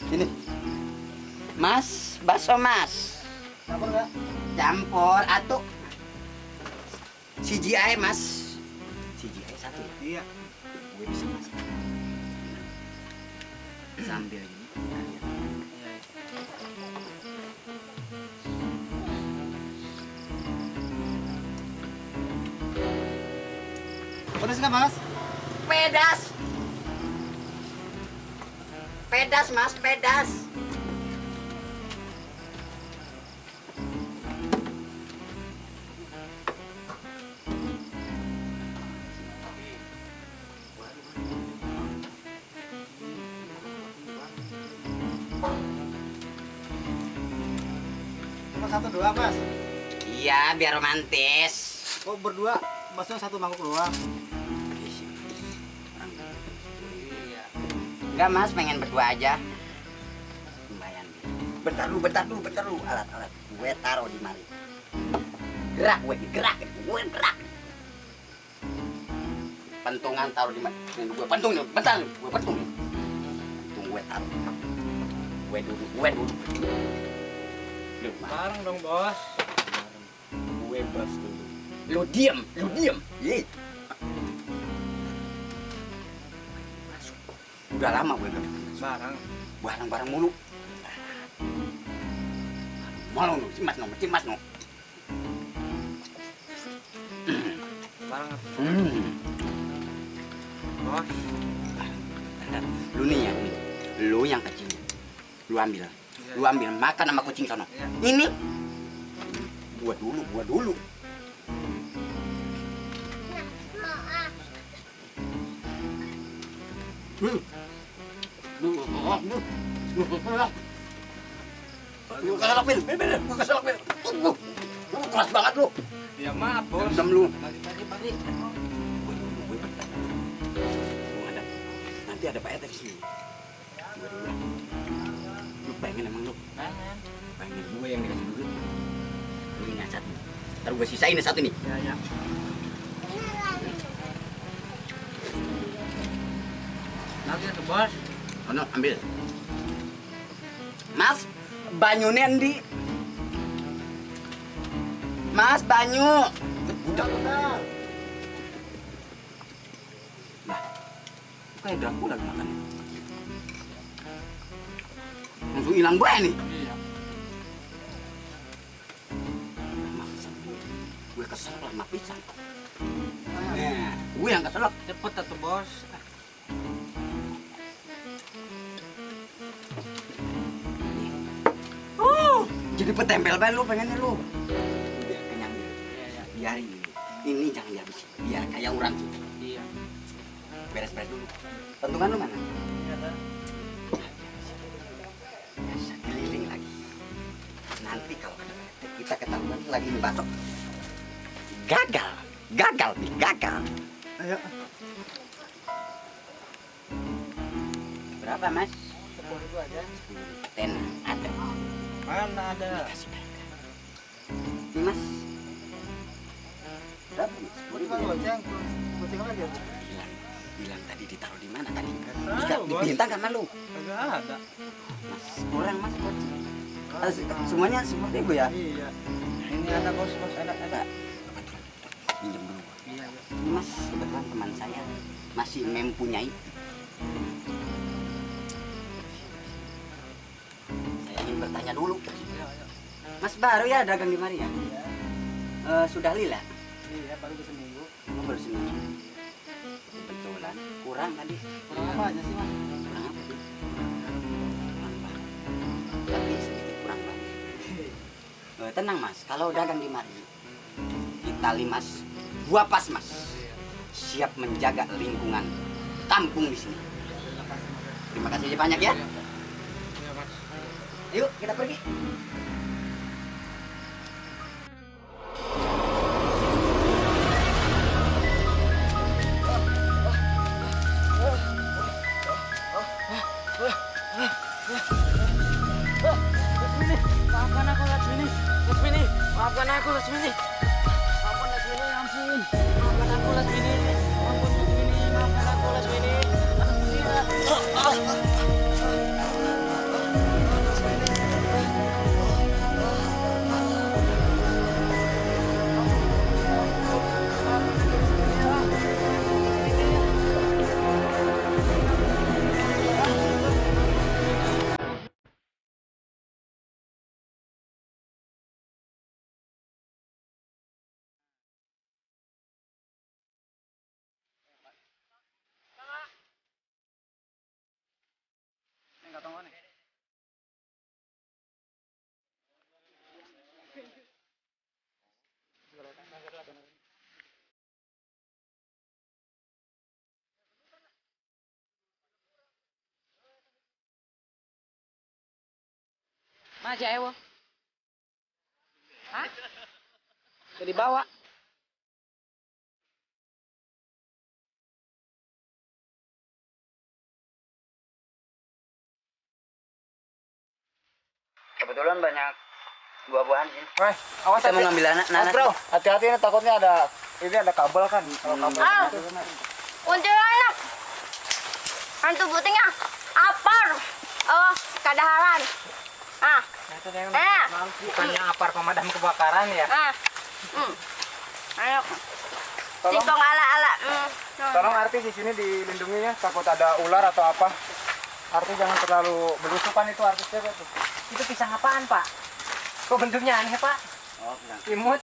Ini. Mas, bakso mas. Campur nggak? Campur atuh. Siji ae mas. Siji ae satu ya? Iya. Gue bisa masak. Sambil ini. Pedas nggak mas? Pedas. Pedas mas, pedas. Cuma satu doang mas. Iya, biar romantis. Oh berdua, masnya satu mangkuk doang. Enggak mas, pengen berdua aja. Lumayan. Bentar dulu. Alat-alat gue taruh di mari. Gerak. Pentungan taruh di mari. Gue pentung nih, bentar nih. Gue pentung nih. Pentung gue taruh. Gue duduk. Lu mas. Bareng dong bos. Gue bos dulu. Lu diem. Ye. Udah lama gue gak Bareng. barang mulu. Malu nu, cimas nu. Bareng. Bos. Lu nih ya, lu yang kecilnya. Lu ambil makan sama kucing sono. Iya. Ini gua dulu. Lu keselak, Bil. Lu keras banget lu. Ya maaf bos. Dendam lu. Pagi. Gue bertanya. Nanti ada Pak RT di sini. Gue dulu. Lu pengen emang lu? Pengen gue yang dikasih duit. Lu ini satu. Ntar gue sisain nih satu nih. Ya. Nanti tuh bos. Ono ambil. Mas, banyune endi? Mas, banyu. Udah. Lah, kayak Dracula lagi makan. Langsung hilang gue nih. Iya. Gue kesel sama pisang. Nah, gue yang kesel. Cepet tuh bos. Jadi petempel banget lu pengennya lu. Biar kenyang gitu. Iya. Biarin dulu. Ini jangan dihabisin. Biar kayak orang gitu. Iya. Beres-beres dulu. Pentungan lu mana? Iya. Biasa keliling lagi. Nanti kalau ada PT, kita ketahuan lagi ngebasok. Gagal. Ayo. Berapa mas? 10.000 aja. Tenang, ada. Mana ada? Kasih mereka. Ini mas. Berapa mas? Ini kan goceng. Goceng lagi ya? Bilang tadi ditaruh di mana tadi? tahu, Bos. Bintang kan malu. Kagak ada. Mas, kurang mas. Semuanya seperti itu ya? Iya. Ini ada bos ada. Kebetulan. Pinjam dulu. Iya. Ini mas, kebetulan teman saya masih mempunyai. Saya ingin bertanya dulu. Mas baru ya dagang di mari ya? Iya. Sudah lila? Iya, baru seminggu. Oh, baru seminggu. Kebetulan kurang tadi. Kurang apa aja sih, Mas? Kurang apa sih? Kurang banget. Tapi sedikit kurang banget. Tenang mas, kalau dagang di mari kita limas dua pas mas. Siap menjaga lingkungan kampung di sini. Terima kasih banyak ya. Iya, Mas. Yuk kita pergi. Maafkan aku Lasmini. Maafkan aku Lasmini. Ampun Lasmini, ampun. Maafkan aku Lasmini. Ampun Lasmini, maafkan aku Lasmini. Aja Ewo. Hah? Jadi bawa. Kebetulan banyak buah-buahan sih. Weh, awas Saya mau ngambil nanas. bro, hati-hati ini takutnya ada kabel kan. Kalau kabel itu kena. Kuntilanak. Hantu butingnya apar. Oh, kadaharan. Ah, Itu yang bukannya apar pemadam kebakaran ya. ah. Ayo. Tolong, Singkong ala-ala. tolong Arti di sini dilindungi ya, takut ada ular atau apa. Arti jangan terlalu belusukan itu Arti tuh. Itu pisang apaan, Pak? Kok bentuknya aneh, Pak? Oh, bilang. Imut.